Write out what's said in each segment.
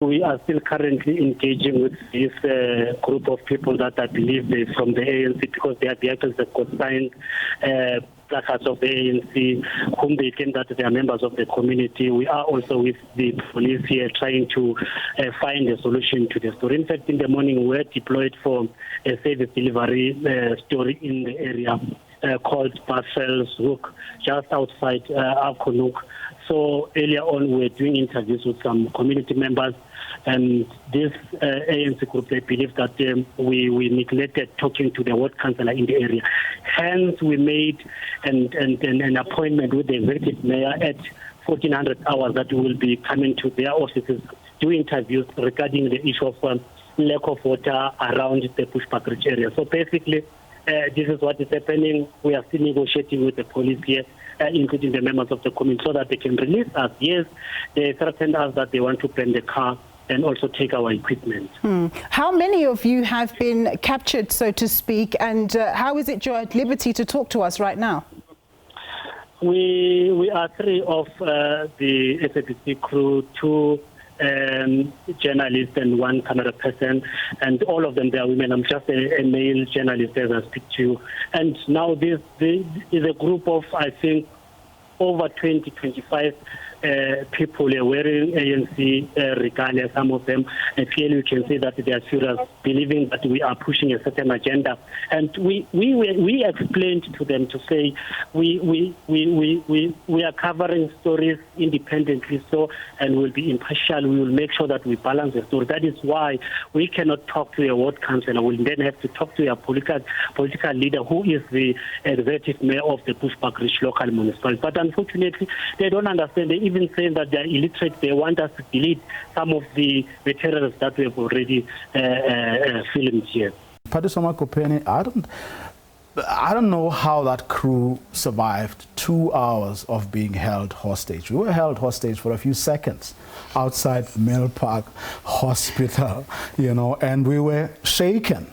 We are still currently engaging with this group of people that I believe they're from the ANC, because they are the actors that got signed placards of the ANC, whom they claim that they are members of the community. We are also with the police here trying to find a solution to the story. In fact, in the morning, we were deployed for a service delivery story in the area called Parcells Hook, just outside Akonuk. So earlier on, we were doing interviews with some community members, and this ANC group, they believe that we neglected talking to the ward councillor in the area. Hence, we made an appointment with the executive mayor at 1400 hours that we will be coming to their offices, doing interviews regarding the issue of lack of water around the Bushbuckridge area. So basically, this is what is happening. We are still negotiating with the police here, including the members of the community, so that they can release us. Yes, they threatened us that they want to burn the car and also take our equipment. How many of you have been captured, so to speak, and how is it you're at liberty to talk to us right now? We are three of the SABC crew, two journalists and one camera person, and all of them, they are women. I'm just a male journalist as I speak to you. And now this is a group of, I think, over 20, 25 people are wearing ANC regalia, some of them, and clearly you can see that they are serious, believing that we are pushing a certain agenda. And we explained to them to say we are covering stories independently, so, and we'll be impartial. We will make sure that we balance the story. That is why we cannot talk to a ward councillor. We'll then have to talk to a political leader who is the executive mayor of the Bushbuckridge local municipality. But unfortunately, they don't understand. They even say that they are illiterate. They want us to delete some of the materials that we have already filmed here. Padisoma Kopeni, I don't know how that crew survived 2 hours of being held hostage. We were held hostage for a few seconds outside Mill Park Hospital, you know, and we were shaken.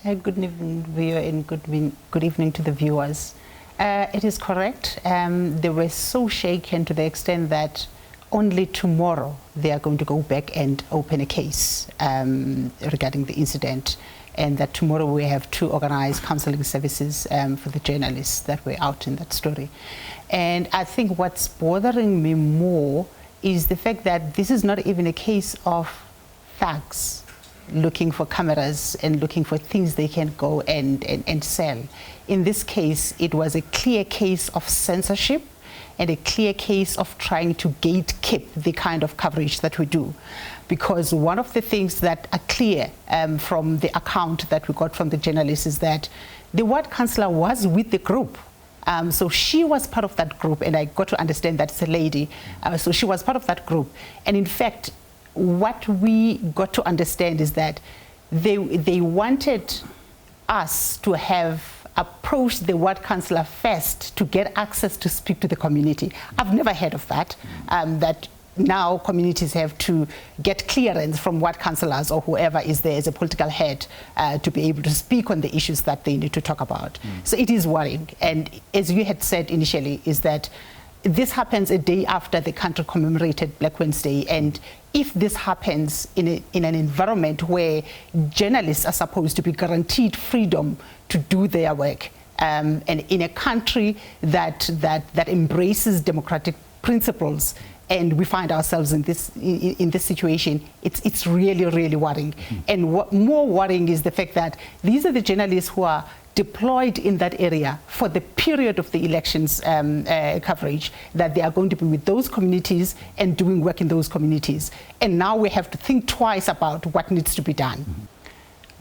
Good evening, viewer, and good evening to the viewers. It is correct. They were so shaken to the extent that only tomorrow they are going to go back and open a case regarding the incident, and that tomorrow we have to organize counseling services for the journalists that were out in that story. And I think what's bothering me more is the fact that this is not even a case of thugs looking for cameras and looking for things they can go and sell. In this case, it was a clear case of censorship and a clear case of trying to gatekeep the kind of coverage that we do. Because one of the things that are clear from the account that we got from the journalists is that the ward councillor was with the group. So she was part of that group, and I got to understand that it's a lady. So she was part of that group. And in fact, what we got to understand is that they wanted us to have approached the ward councillor first to get access to speak to the community. I've never heard of that, that now communities have to get clearance from ward councillors or whoever is there as a political head to be able to speak on the issues that they need to talk about. So it is worrying. And as you had said initially, is that this happens a day after the country commemorated Black Wednesday, and if this happens in an environment where journalists are supposed to be guaranteed freedom to do their work, and in a country that embraces democratic principles, and we find ourselves in this situation, it's really, really worrying. And what more worrying is the fact that these are the journalists who are deployed in that area for the period of the elections coverage, that they are going to be with those communities and doing work in those communities. And now we have to think twice about what needs to be done.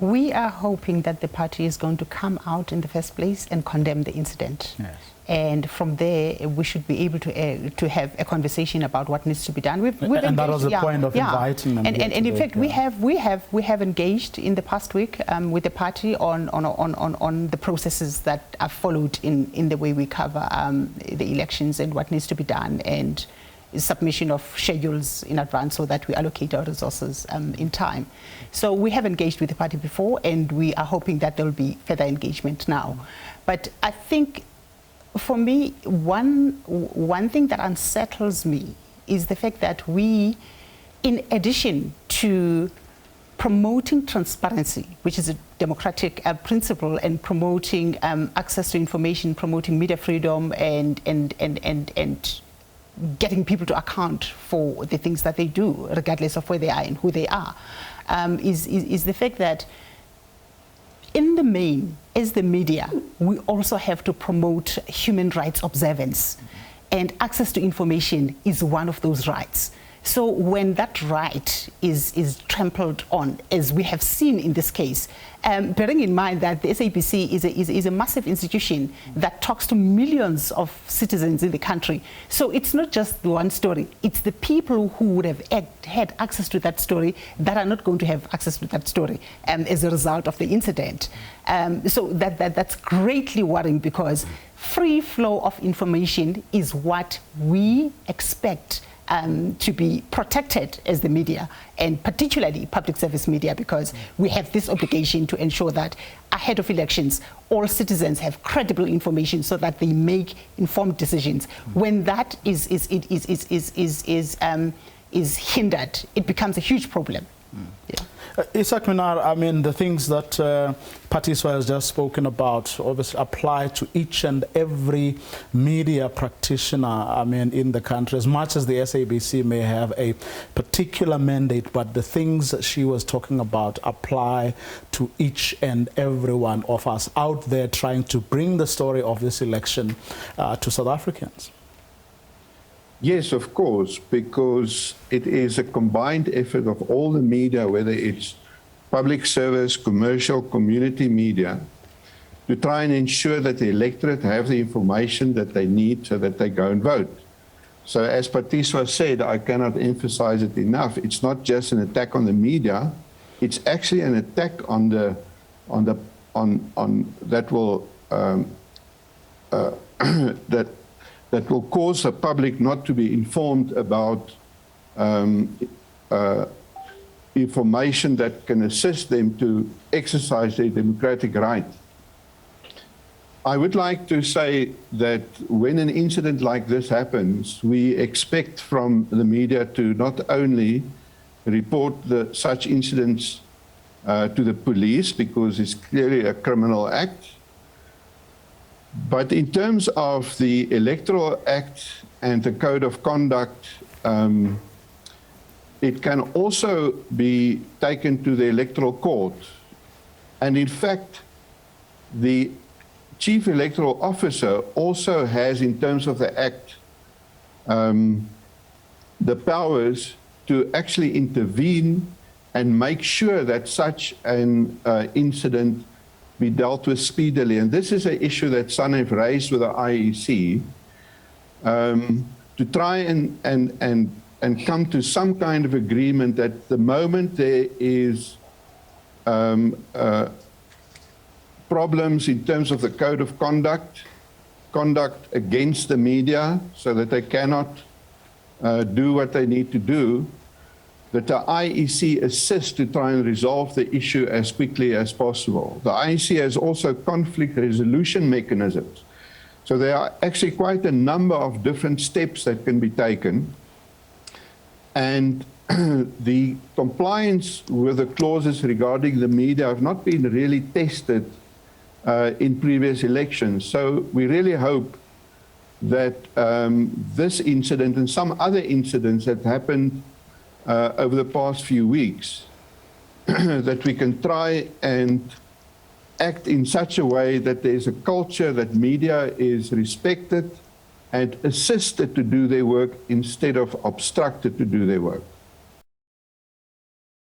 We are hoping that the party is going to come out in the first place and condemn the incident. Yes. And from there, we should be able to have a conversation about what needs to be done. And that was the point of inviting them. And in fact, we have engaged in the past week with the party on the processes that are followed in the way we cover the elections and what needs to be done, and submission of schedules in advance so that we allocate our resources in time. So we have engaged with the party before, and we are hoping that there will be further engagement now. But I think, for me, one thing that unsettles me is the fact that we, in addition to promoting transparency, which is a democratic principle, and promoting access to information, promoting media freedom, and getting people to account for the things that they do, regardless of where they are and who they are, is the fact that in the main, as the media, we also have to promote human rights observance, and access to information is one of those rights. So when that right is trampled on, as we have seen in this case, bearing in mind that the SABC is a massive institution that talks to millions of citizens in the country. So it's not just the one story, it's the people who would have had access to that story that are not going to have access to that story as a result of the incident. So that's greatly worrying, because free flow of information is what we expect to be protected as the media, and particularly public service media, because we have this obligation to ensure that ahead of elections, all citizens have credible information so that they make informed decisions. When that is hindered, it becomes a huge problem. Yeah. Isak Minar, I mean, the things that Patiswa has just spoken about obviously apply to each and every media practitioner, I mean, in the country. As much as the SABC may have a particular mandate, but the things that she was talking about apply to each and every one of us out there trying to bring the story of this election to South Africans. Yes, of course, because it is a combined effort of all the media, whether it's public service, commercial, community media, to try and ensure that the electorate have the information that they need so that they go and vote. So as Patiswa said, I cannot emphasize it enough, it's not just an attack on the media, it's actually an attack on that will that will cause the public not to be informed about information that can assist them to exercise their democratic right. I would like to say that when an incident like this happens, we expect from the media to not only report such incidents to the police, because it's clearly a criminal act, but in terms of the Electoral Act and the Code of Conduct, it can also be taken to the Electoral Court. And in fact, the Chief Electoral Officer also has, in terms of the Act, the powers to actually intervene and make sure that such an incident be dealt with speedily. And this is an issue that SAN have raised with the IEC to try and come to some kind of agreement that the moment there is problems in terms of the code of conduct against the media, so that they cannot do what they need to do, that the IEC assists to try and resolve the issue as quickly as possible. The IEC has also conflict resolution mechanisms. So there are actually quite a number of different steps that can be taken. And the compliance with the clauses regarding the media have not been really tested in previous elections. So we really hope that this incident and some other incidents that happened over the past few weeks, that we can try and act in such a way that there's a culture that media is respected and assisted to do their work instead of obstructed to do their work.